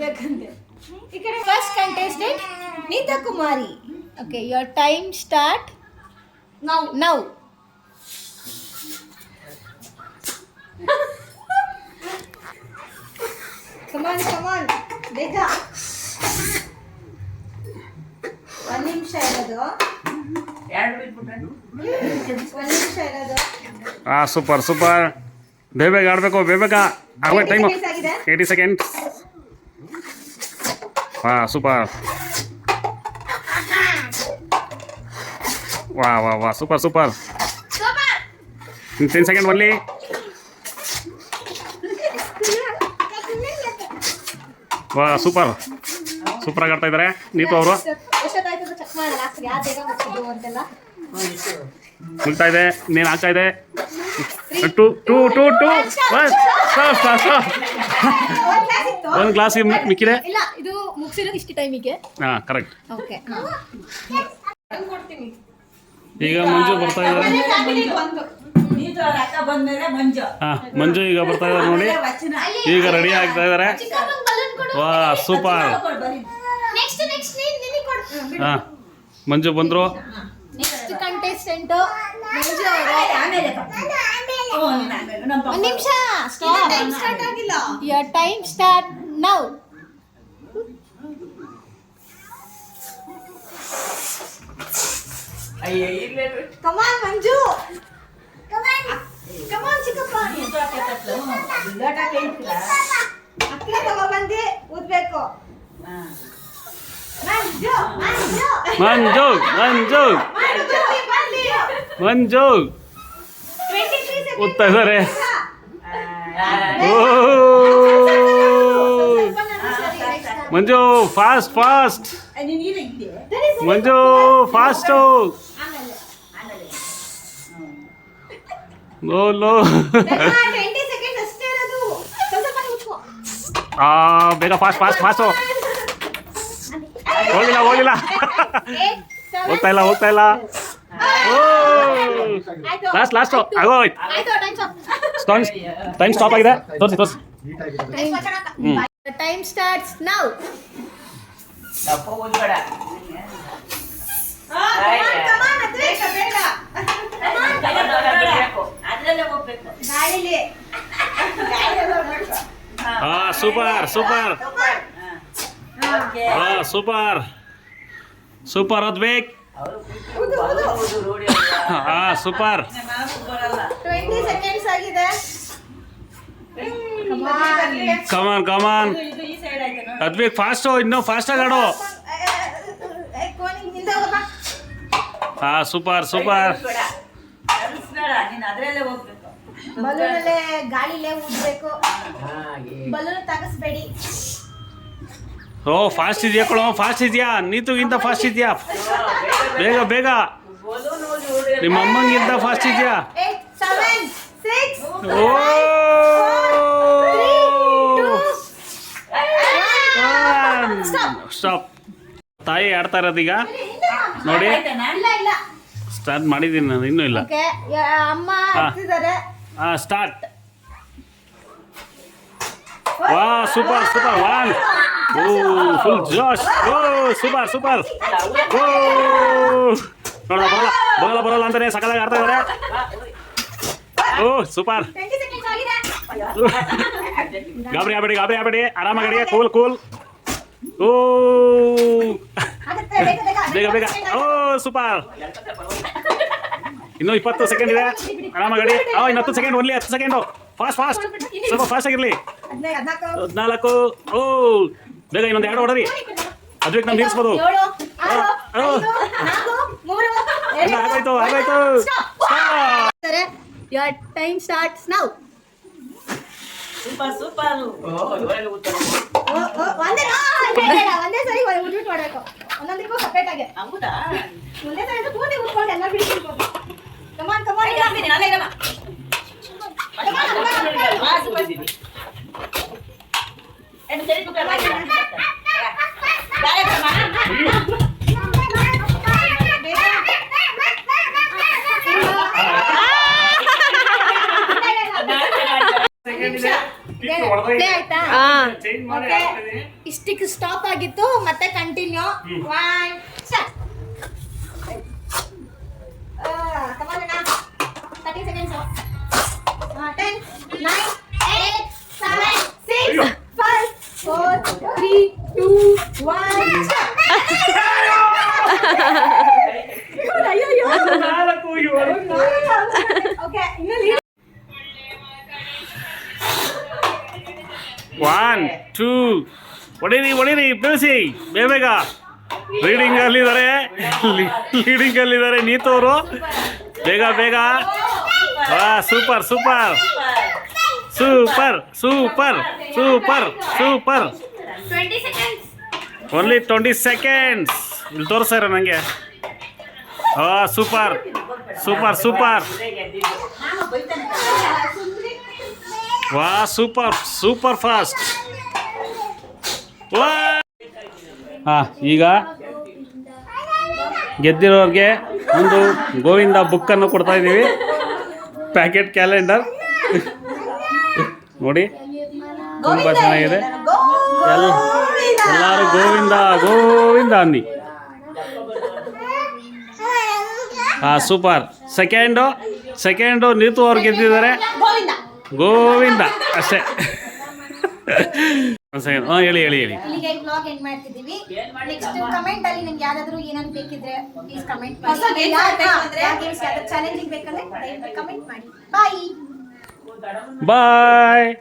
First contestant, Nita Kumari. Okay, your time start now. Come on, ಬೇಗ. ಒಂದು ನಿಮಿಷ ಇರೋದು. ಸೂಪರ್ ಬೇಗ ಆಡಬೇಕು ಬೇಗ ಆಗೋ ಟೈಮ್ 80 ಸೆಕೆಂಡ್ಸ್. ಸೂಪರ್ ವಾ ಸೂಪರ್ 10 ಸೆಕೆಂಡ್ ಒನ್ಲಿ. ಸೂಪರ್ ಆಗಿ ಆಡ್ತಾ ಇದ್ದಾರೆ ನೀತು ಅವರು. ಮುಗ್ತಾ ಇದೆ, ನೀನು ಆಗ್ತಾ ಇದೆ. 2 ಒಂದು ಗ್ಲಾಸ್ ಮಿಕ್ಕಿದೆ. ಇದು ಮುಗಿಸಿರೋದು ಇಷ್ಟು ಟೈಮಿಗೆ. ಕರೆಕ್ಟ್. ಓಕೆ, ಈಗ ಮಂಜು ಬರ್ತಾ ಇದ್ದಾರೆ. ಮಂಜು ಈಗ ಬರ್ತಾ ಇದ್ದಾರೆ ನೋಡಿ. ಈಗ ರೆಡಿ ಆಗ್ತಾ ಇದ್ದಾರೆ. ಸೂಪರ್. ಮಂಜು ಬಂದ್ರು. ನೆಕ್ಸ್ಟ್ ಕಂಟೆಸ್ಟೆಂಟ್ ಮಂಜು ಅವರು. ಒಂದು ನಿಮಿಷ, ಸ್ಟಾರ್ಟ್ ಆಗಿಲ್ಲ. your time start now. come on Manju, come on ಚಿಕ್ಕಪ್ಪ. ಅಕ್ಕಿ ತಗೊಬಂದು ಊದ್ಬೇಕು. ಮಂಜು ಉತ್ತಾ ಇದ್ದಾರೆ. Manju fast Manju fast. ಲೋ ಬೇಗ ಫಾಸ್ಟು. ಹೋಗಿಲ್ಲ ಹೋಗ್ತಾ ಇಲ್ಲ. ಲಾಸ್ಟ್ ಆಗೋಯ್ತು. ಟೈಮ್ ಸ್ಟಾಪ್ ಆಗಿದೆ. ತೋರಿಸಿ. Time starts now. ಸೂಪರ್ ಅದ್ಬೇಕು. ಸೂಪರ್. 20 seconds ಆಗಿದೆ. ಕಮಾನ್ ಅದ್ಬೇಕು. ಫಾಸ್ಟು, ಇನ್ನೂ ಫಾಸ್ಟಾಗಿ ಆಡು. ಸೂಪರ್. ಬಲೂನಲ್ಲೇ ಗಾಳಿಲೇ ಊದ್ಬೇಕು. ಬಲೂನ್ ತಗಸ್ಬೇಡಿ. ಫಾಸ್ಟ್ ಇದೆಯಾ ಕಣೋ, ಫಾಸ್ಟ್ ಇದೆಯಾ? ನೀತುಗಿಂತ ಫಾಸ್ಟ್ ಇದೆಯಾ? ಬೇಗ ನಿಮ್ಮ ಅಮ್ಮಂಗಿಂತ ಫಾಸ್ಟ್ ಇದೆಯಾ? 8 7 6 ಸ್ಟಾಪ್. ತಾಯಿ ಆಡ್ತಾ ಇರೋದೀಗ ನೋಡಿ. ಸ್ಟಾರ್ಟ್ ಮಾಡಿದ್ದೀನಿ ನಾನು, ಇನ್ನೂ ಇಲ್ಲ. ಅಮ್ಮ ಹತ್ತಿದ್ದಾರೆ. ಸ್ಟಾರ್ಟ್. ಸೂಪರ್ 1 ಫುಲ್ ಜೋಶ್. ಸೂಪರ್. ಬರಲ್ಲ ಅಂತಾನೆ ಸಕಲಾಗಿ ಆಡ್ತಾ ಇದ್ದಾರೆ. ಸೂಪರ್. ಗಾಬರಿ ಆಗಬೇಡಿ, ಆರಾಮಾಗಿ ಕೂಲ್. ಬೇಗ ಸೂಪರ್. ಇನ್ನೂ 20 ಸೆಕೆಂಡ್ ಇದೆ, ಆರಾಮಾಗಿ. ಇನ್ನು 10 ಸೆಕೆಂಡ್, ಓನ್ಲಿ 10 ಸೆಕೆಂಡು. ಫಾಸ್ಟ್ ಸ್ವಲ್ಪ ಫಾಸ್ಟ್ ಆಗಿರಲಿ. 14. ಬೇಗ ಇನ್ನೊಂದು 2 ಹೊಡ್ರಿ. ಅದ್ಬೇಕು ನಾವು ನಿಲ್ಲಿಸ್ಬೋದು. ಆಗೋಯ್ತು. your time starts now. Super. ಒಂದೇ ಸರಿ ಉಡ್ಬಿಟ್ಟು ಮಾಡಬೇಕು. ಒಂದೊಂದಕ್ಕೂ ಸಪ್ರೇಟ್ ಆಗಿ. ಹೌದಾ? ಒಂದೇ ಸರಿ ಕೂತಿ ಕೂತ್ಕೊಂಡು ಎಲ್ಲ ಬಿಡಿಸ್ಬೇಕು. ಕಮಾನ್ ಓಕೆ ಇಷ್ಟಕ್ಕೆ ಸ್ಟಾಪ್ ಆಗಿತ್ತು ಮತ್ತೆ continue 1 start come on Anna 30 seconds 10 9 8 7 6 5 4 3 2 1 start ಅಯ್ಯೋ ಓಕೆ ಇನ್ನು lead 1 2 ಹೊಡೀರಿ ಬೆಳೆಸಿ ಬೇಗ ಲೀಡಿಂಗ್ ಅಲ್ಲಿದ್ದಾರೆ ನೀತು ಅವರು ಬೇಗ ವಾ ಸೂಪರ್ 20 seconds ಓನ್ಲಿ 20 ಸೆಕೆಂಡ್ಸ್ ಇಲ್ಲಿ ತೋರಿಸ್ತಾರ ನನಗೆ ಸೂಪರ್ ವಾ ಸೂಪರ್ ಫಾಸ್ಟ್ ವಾ ಈಗ ಗೆದ್ದಿರೋರಿಗೆ ಒಂದು ಗೋವಿಂದ ಬುಕ್ಕನ್ನು ಕೊಡ್ತಾ ಇದ್ದೀವಿ ಪ್ಯಾಕೆಟ್ ಕ್ಯಾಲೆಂಡರ್ ನೋಡಿ ತುಂಬ ಚೆನ್ನಾಗಿದೆ ಎಲ್ಲರೂ ಗೋವಿಂದ ಅನ್ನಿ ಸೂಪರ್ ಸೆಕೆಂಡು ನೀತು ಅವ್ರು ಗೆದ್ದಿದ್ದಾರೆ ಗೋವಿಂದ ಅಷ್ಟೇ ಒಂದು ಸೆಕೆಂಡ್ ಹೇಳಿ ಇಲ್ಲಿಗೆ ವ್ಲಾಗ್ ಎಂಡ್ ಮಾಡ್ತಿದ್ದೀವಿ ನೆಕ್ಸ್ಟ್ ಕಮೆಂಟ್ ಅಲ್ಲಿ ನಿಮ್ಗೆ ಯಾರಾದ್ರೂ ಏನಾದ್ರು ಬೇಕಿದ್ರೆ ಪ್ಲೀಸ್ ಕಮೆಂಟ್ ಹೊಸ ಮಾಡಿ games ಗೇಮ್ಸ್ ಯಾವ್ದಾದ್ರು ಚಾಲೆಂಜಿಂಗ್ ಬೇಕಂದ್ರೆ ಕಮೆಂಟ್ ಮಾಡಿ ಬಾಯ್